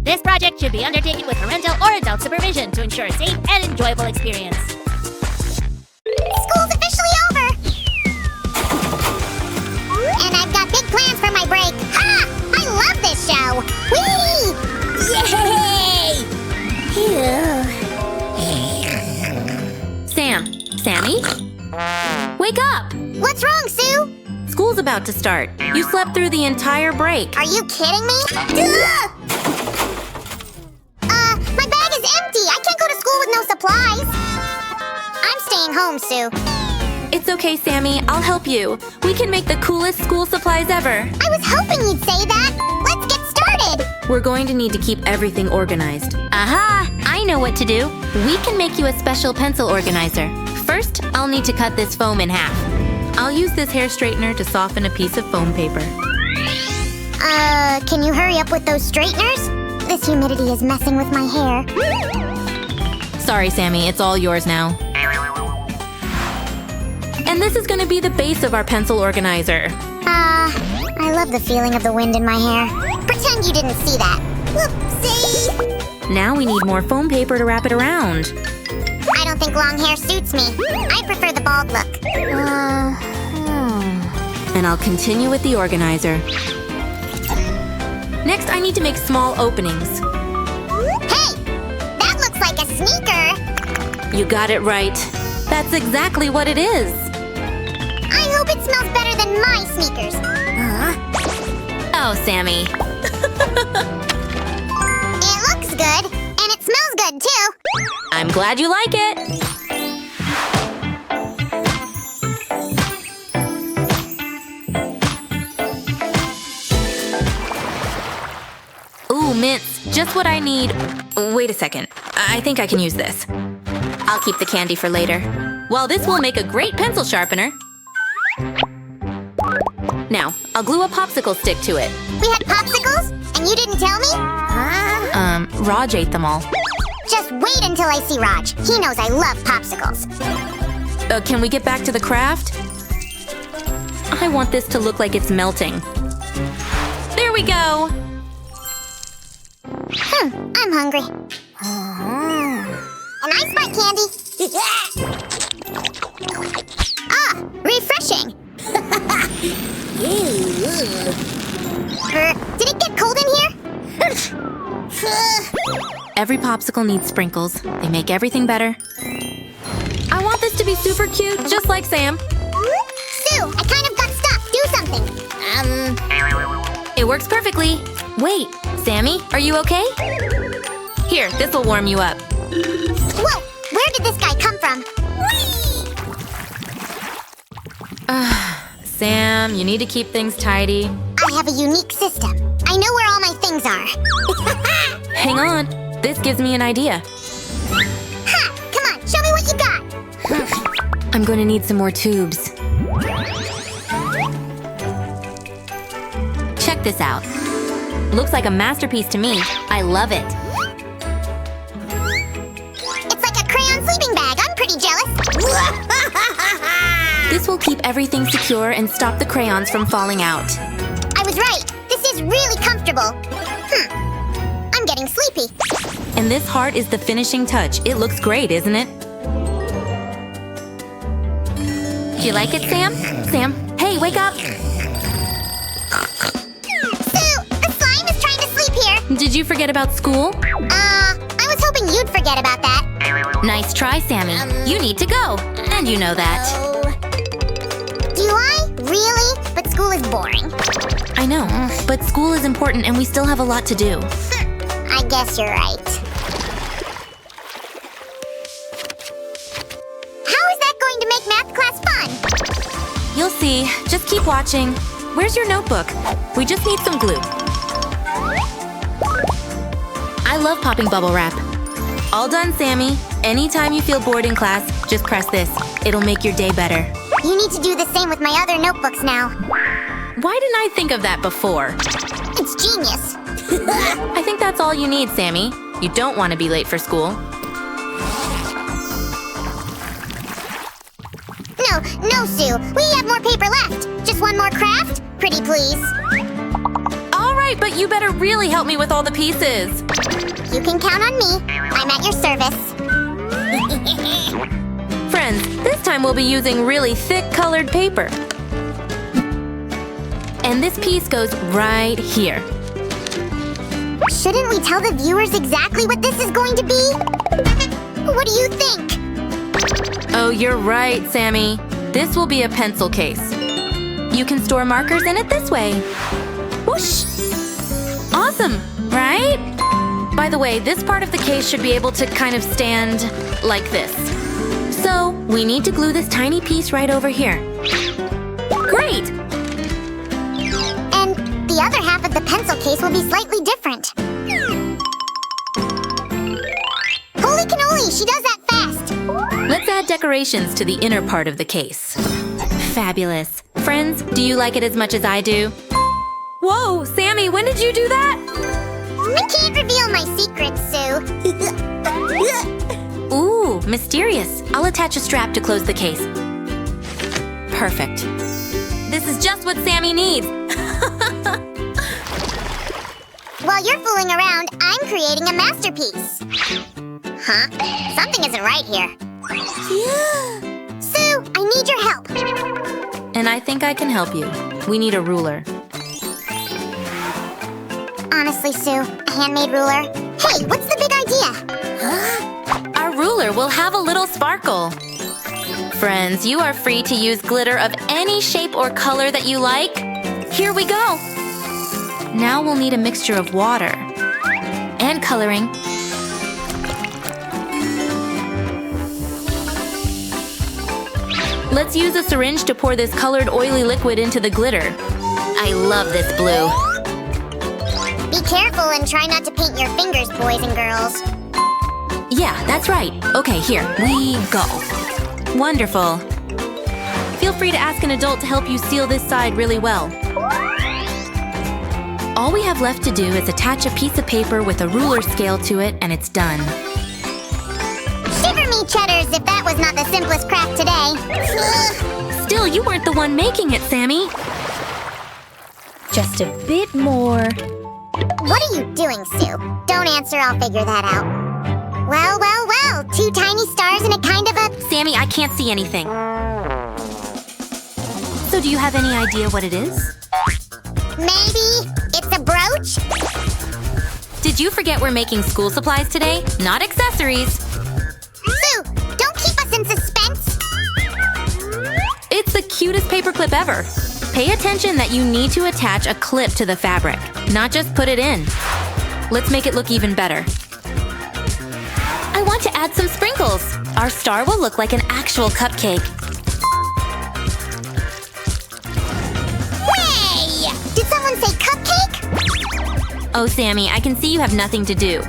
This project should be undertaken with parental or adult supervision to ensure a safe and enjoyable experience. School's officially over! And I've got big plans for my break. Ha! I love this show! Whee! Yay! Sammy? Wake up! What's wrong, Sue? School's about to start. You slept through the entire break. Are you kidding me? My bag is empty. I can't go to school with no supplies. I'm staying home, Sue. It's okay, Sammy. I'll help you. We can make the coolest school supplies ever. I was hoping you'd say that. Let's get started. We're going to need to keep everything organized. Aha! I know what to do. We can make you a special pencil organizer. First, I'll need to cut this foam in half. I'll use this hair straightener to soften a piece of foam paper. Can you hurry up with those straighteners? This humidity is messing with my hair. Sorry, Sammy. It's all yours now. And this is going to be the base of our pencil organizer. I love the feeling of the wind in my hair. Pretend you didn't see that. Whoopsie! Now we need more foam paper to wrap it around. I don't think long hair suits me. I prefer the bald look. And I'll continue with the organizer. Next, I need to make small openings. Hey! That looks like a sneaker! You got it right. That's exactly what it is. I hope it smells better than my sneakers. Oh, Sammy. It looks good, and it smells good, too. I'm glad you like it. Ooh, mints. Just what I need. Wait a second. I think I can use this. I'll keep the candy for later. Well, this will make a great pencil sharpener. Now, I'll glue a popsicle stick to it. We had popsicles, and you didn't tell me? Raj ate them all. Just wait until I see Raj. He knows I love popsicles. Can we get back to the craft? I want this to look like it's melting. There we go! I'm hungry. And I spot candy. Refreshing. Did it get cold in here? Every popsicle needs sprinkles. They make everything better. I want this to be super cute, just like Sam. Sue, I kind of got stuck. Do something. It works perfectly. Wait, Sammy, are you okay? Here, this will warm you up. Whoa, where did this guy come from? Sam, you need to keep things tidy. I have a unique system. I know where all my things are. Hang on. This gives me an idea. Ha! Come on, show me what you got. I'm going to need some more tubes. Check this out. Looks like a masterpiece to me. I love it. It's like a Crayon Sleeping Bag. I'm pretty jealous. This will keep everything secure and stop the crayons from falling out. I was right. This is really comfortable. I'm getting sleepy. And this heart is the finishing touch. It looks great, isn't it? Do you like it, Sam? Sam, hey, wake up! Sue, the slime is trying to sleep here. Did you forget about school? I was hoping you'd forget about that. Nice try, Sammy. You need to go. And you know that. Do I? Really? But school is boring. I know, but school is important and we still have a lot to do. I guess you're right. How is that going to make math class fun? You'll see. Just keep watching. Where's your notebook? We just need some glue. I love popping bubble wrap. All done, Sammy. Anytime you feel bored in class, just press this. It'll make your day better. You need to do the same with my other notebooks now. Why didn't I think of that before? It's genius. I think that's all you need, Sammy. You don't want to be late for school. No, Sue. We have more paper left. Just one more craft? Pretty please. All right, right, but you better really help me with all the pieces. You can count on me. I'm at your service. Friends, this time we'll be using really thick colored paper. And this piece goes right here. Shouldn't we tell the viewers exactly what this is going to be? What do you think? Oh, you're right, Sammy. This will be a pencil case. You can store markers in it this way. Whoosh! Awesome, right? By the way, this part of the case should be able to kind of stand like this. So, we need to glue this tiny piece right over here. Great! And the other half of the pencil case will be slightly different. Holy cannoli, she does that fast! Let's add decorations to the inner part of the case. Fabulous. Friends, do you like it as much as I do? Whoa, Sammy, when did you do that? I can't reveal my secrets, Sue. Ooh, mysterious. I'll attach a strap to close the case. Perfect. This is just what Sammy needs. While you're fooling around, I'm creating a masterpiece. Huh? Something isn't right here. Sue, I need your help. And I think I can help you. We need a ruler. Honestly, Sue, a handmade ruler. Hey, what's the big idea? Our ruler will have a little sparkle. Friends, you are free to use glitter of any shape or color that you like. Here we go. Now we'll need a mixture of water and coloring. Let's use a syringe to pour this colored oily liquid into the glitter. I love this blue. Be careful and try not to paint your fingers, boys and girls. Yeah, that's right. Okay, here we go. Wonderful. Feel free to ask an adult to help you seal this side really well. All we have left to do is attach a piece of paper with a ruler scale to it, and it's done. Shiver me cheddars if that was not the simplest craft today. Still, you weren't the one making it, Sammy. Just a bit more. What are you doing, Sue? Don't answer, I'll figure that out. Well, well, well, 2 tiny stars and a kind of a... Sammy, I can't see anything. So do you have any idea what it is? Maybe it's a brooch? Did you forget we're making school supplies today? Not accessories. Sue, don't keep us in suspense. It's the cutest paperclip ever. Pay attention that you need to attach a clip to the fabric, not just put it in. Let's make it look even better. I want to add some sprinkles. Our star will look like an actual cupcake. Hey! Did someone say cupcake? Oh, Sammy, I can see you have nothing to do.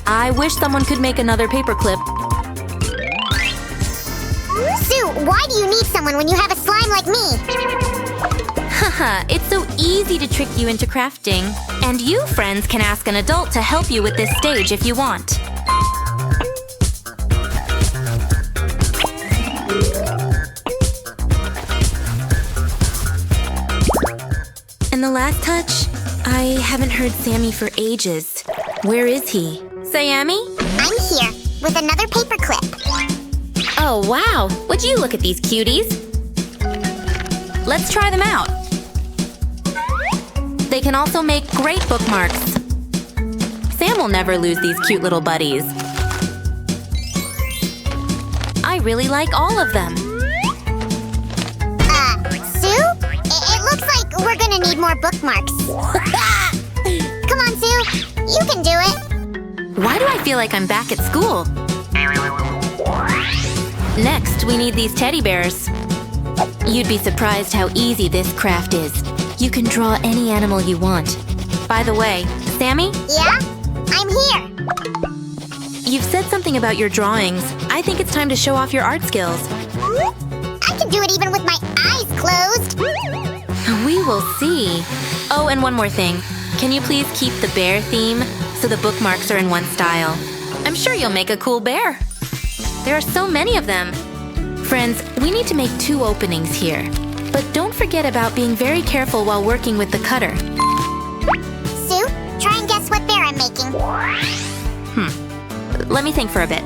I wish someone could make another paperclip. Sue, why do you need someone when you have a slime like me? Haha, it's so easy to trick you into crafting. And you, friends, can ask an adult to help you with this stage if you want. And the last touch? I haven't heard Sammy for ages. Where is he? Sammy? I'm here, with another paperclip. Oh, wow! Would you look at these cuties? Let's try them out. They can also make great bookmarks. Sam will never lose these cute little buddies. I really like all of them. Sue? It looks like we're gonna need more bookmarks. Come on, Sue. You can do it. Why do I feel like I'm back at school? Next, we need these teddy bears. You'd be surprised how easy this craft is. You can draw any animal you want. By the way, Sammy? Yeah? I'm here. You've said something about your drawings. I think it's time to show off your art skills. I can do it even with my eyes closed. We will see. Oh, and one more thing. Can you please keep the bear theme so the bookmarks are in one style? I'm sure you'll make a cool bear. There are so many of them. Friends, we need to make 2 openings here. But don't forget about being very careful while working with the cutter. Sue, Let me think for a bit.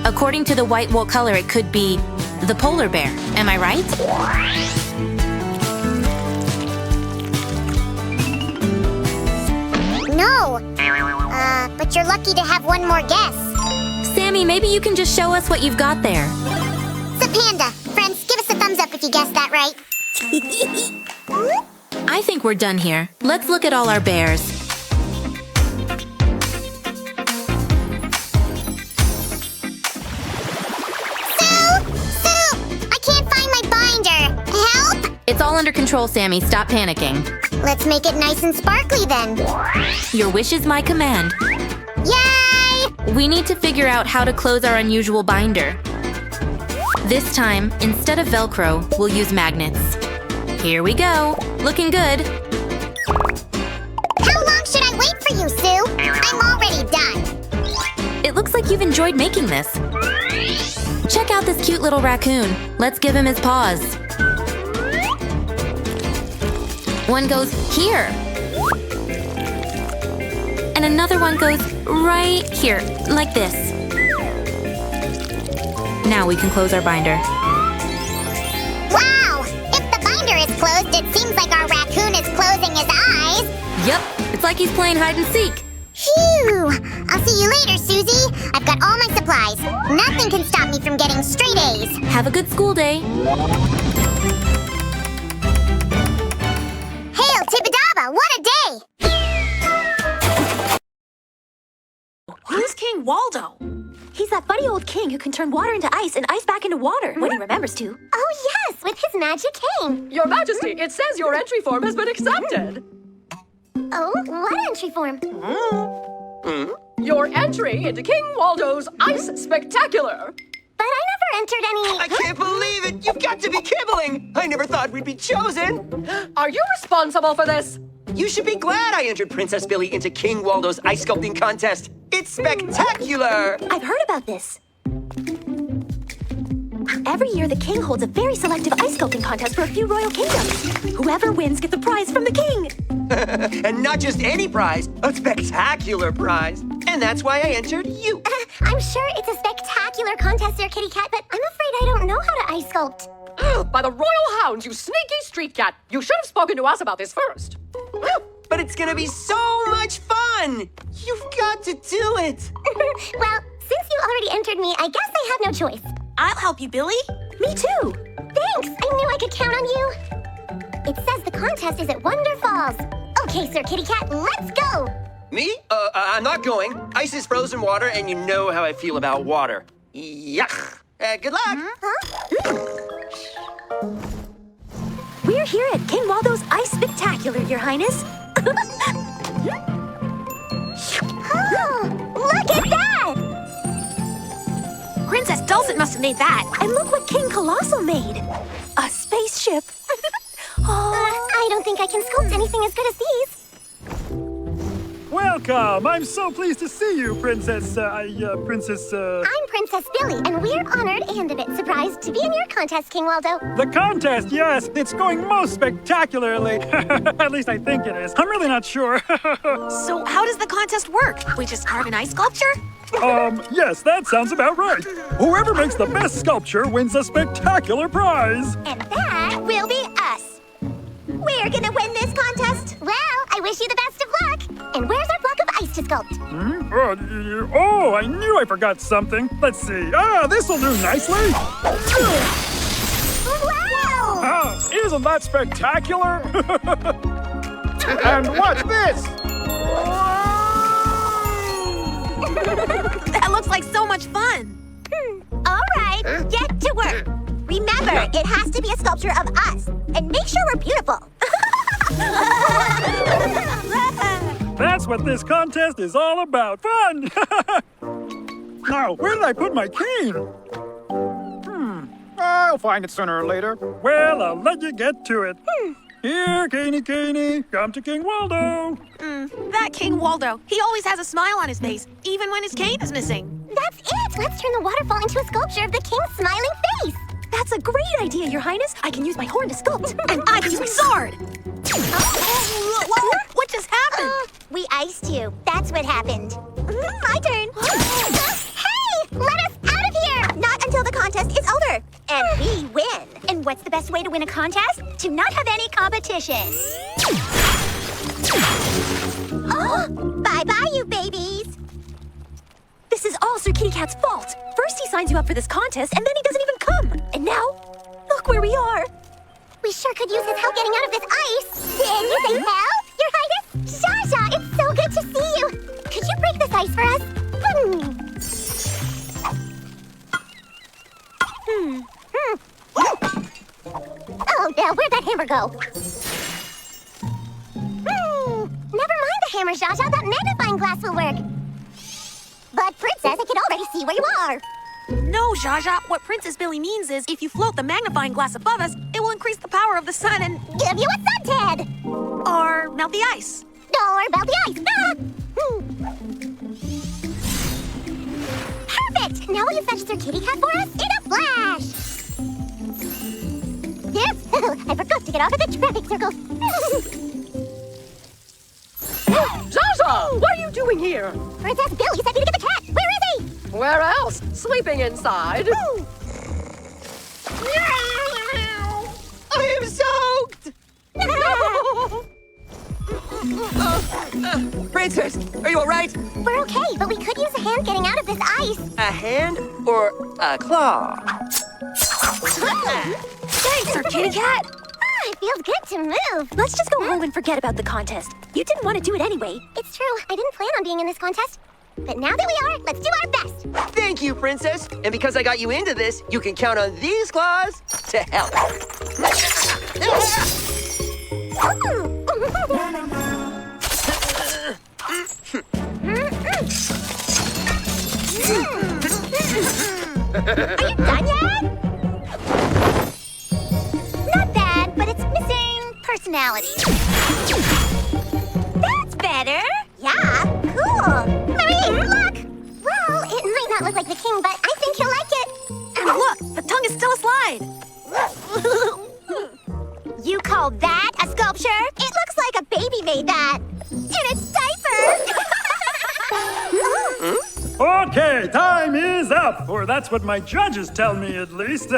According to the white wool color, it could be the polar bear. Am I right? No. But you're lucky to have one more guess. Sammy, maybe you can just show us what you've got there. It's a panda. Friends, give us a thumbs up if you guessed that right. I think we're done here. Let's look at all our bears. Sue! I can't find my binder. Help! It's all under control, Sammy. Stop panicking. Let's make it nice and sparkly then. Your wish is my command. Yay! We need to figure out how to close our unusual binder. This time, instead of Velcro, we'll use magnets. Here we go. Looking good. How long should I wait for you, Sue? I'm already done. It looks like you've enjoyed making this. Check out this cute little raccoon. Let's give him his paws. One goes here. And another one goes right here, like this. Now we can close our binder. Wow! If the binder is closed, it seems like our raccoon is closing his eyes. Yep, it's like he's playing hide and seek. Phew! I'll see you later, Susie. I've got all my supplies. Nothing can stop me from getting straight A's. Have a good school day. Hail Tibidaba, what a day! Who's King Waldo? He's that funny old king who can turn water into ice and ice back into water when he remembers to. Oh yes, with his magic cane. Your Majesty, it says your entry form has been accepted. Oh, what entry form? Your entry into King Waldo's Ice Spectacular. But I never entered any... I can't believe it! You've got to be kidding! I never thought we'd be chosen! Are you responsible for this? You should be glad I entered Princess Billy into King Waldo's Ice Sculpting Contest! It's spectacular! I've heard about this. Every year, the king holds a very selective ice sculpting contest for a few royal kingdoms. Whoever wins gets a prize from the king. And not just any prize, a spectacular prize. And that's why I entered you. I'm sure it's a spectacular contest there, Kitty Cat, but I'm afraid I don't know how to ice sculpt. By the royal hounds, you sneaky street cat. You should have spoken to us about this first. But it's gonna be so much fun! You've got to do it! Well, since you already entered me, I guess I have no choice. I'll help you, Billy. Me too. Thanks! I knew I could count on you. It says the contest is at Wonder Falls. Okay, Sir Kitty Cat, let's go! Me? I'm not going. Ice is frozen water, and you know how I feel about water. Yuck! Good luck! We're here at King Waldo's Ice Spectacular, Your Highness. Oh, look at that! Princess Dulcet must have made that. And look what King Colossal made. A spaceship. I don't think I can sculpt anything as good as these. Welcome! I'm so pleased to see you, Princess, I'm Princess Billy, and we're honored and a bit surprised to be in your contest, King Waldo. The contest, yes! It's going most spectacularly. At least I think it is. I'm really not sure. So how does the contest work? We just carve an ice sculpture? Yes, that sounds about right. Whoever makes the best sculpture wins a spectacular prize. And that will be us. We're gonna win this contest. Well, I wish you the best of luck. And where's our block of ice to sculpt? Oh, I knew I forgot something. Let's see. This'll do nicely. Wow! Isn't that spectacular? And watch this. That looks like so much fun. All right, get to work. Remember, it has to be a sculpture of us. And make sure we're beautiful. That's what this contest is all about. Fun! Now, where did I put my cane? I'll find it sooner or later. Well, I'll let you get to it. Here, Caney, come to King Waldo. That King Waldo. He always has a smile on his face, even when his cane is missing. That's it. Let's turn the waterfall into a sculpture of the king's smiling face. That's a great idea, Your Highness. I can use my horn to sculpt, and I can use my sword. We iced you. That's what happened. My turn. Hey! Let us out of here! Not until the contest is over. And we win. And what's the best way to win a contest? To not have any competition. Oh! Bye-bye, you babies. This is all Sir Kitty Cat's fault. First he signs you up for this contest, and then he doesn't even come. And now, look where we are. We sure could use his help getting out of this ice. Did you say help, Your Highness? Zsa, it's so good to see you. Could you break this ice for us? Oh, now where'd that hammer go? Never mind the hammer, Zsa. That magnifying glass will work. But Princess, I can already see where you are. No, Zsa Zsa. What Princess Billy means is if you float the magnifying glass above us, it will increase the power of the sun and... Give you a suntan! or melt the ice. Or melt the ice. Perfect! Now will you fetch Sir Kitty Cat for us? In a flash! Yes! I forgot to get off of the traffic circle. Zaza, what are you doing here? Princess Billy sent me to get the cat. Where is he? Where else? Sleeping inside. I am soaked! Princess, are you all right? We're okay, but we could use a hand getting out of this ice. A hand or a claw? Thanks, Sir Kitty Cat. It feels good to move. Let's just go home and forget about the contest. You didn't want to do it anyway. It's true. I didn't plan on being in this contest. But now that we are, let's do our best. Thank you, Princess. And because I got you into this, you can count on these claws to help. Are you done yet? Not bad, but it's missing personality. That's better. Yeah, cool. Marie, look! Well, it might not look like the king, but I think he'll like it. And look, the tongue is still a slide. You call that a sculpture? It looks like a baby made that. In its diaper. Okay, time is up, or that's what my judges tell me at least.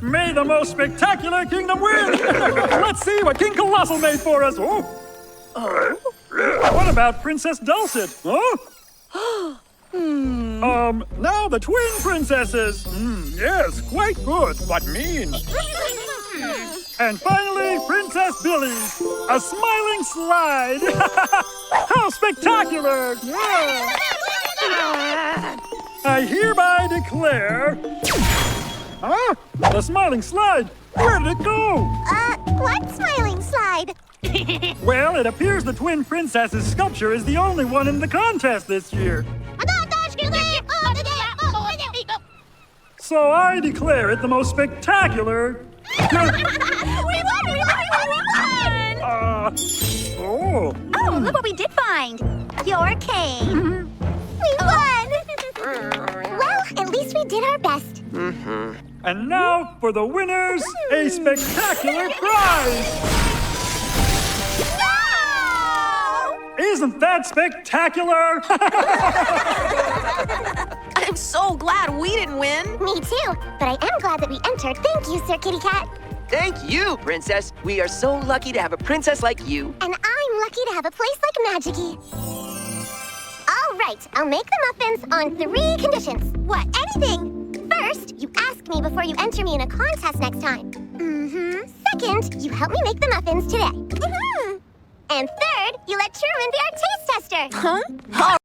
May the most spectacular kingdom win! Let's see what King Colossal made for us. Oh. What about Princess Dulcet? Huh? Now the twin princesses. Yes, quite good, but mean. And finally, Princess Billy. A smiling slide. How spectacular! I hereby declare... Huh? The smiling slide? Where did it go? What smiling slide? Well, it appears the twin princess's sculpture is the only one in the contest this year. So I declare it the most spectacular... We won! Oh, Oh, look what we did find. Your cane. We won! Well, at least we did our best. and now for the winners, a spectacular prize! No! Isn't that spectacular? I'm so glad we didn't win. Me too, but I am glad that we entered. Thank you, Sir Kitty Cat. Thank you, Princess. We are so lucky to have a princess like you. And I'm lucky to have a place like Magic-y. All right, I'll make the muffins on 3 conditions. What, anything? First, you ask me before you enter me in a contest next time. Second, you help me make the muffins today. And third, you let Truman be our taste tester. Huh?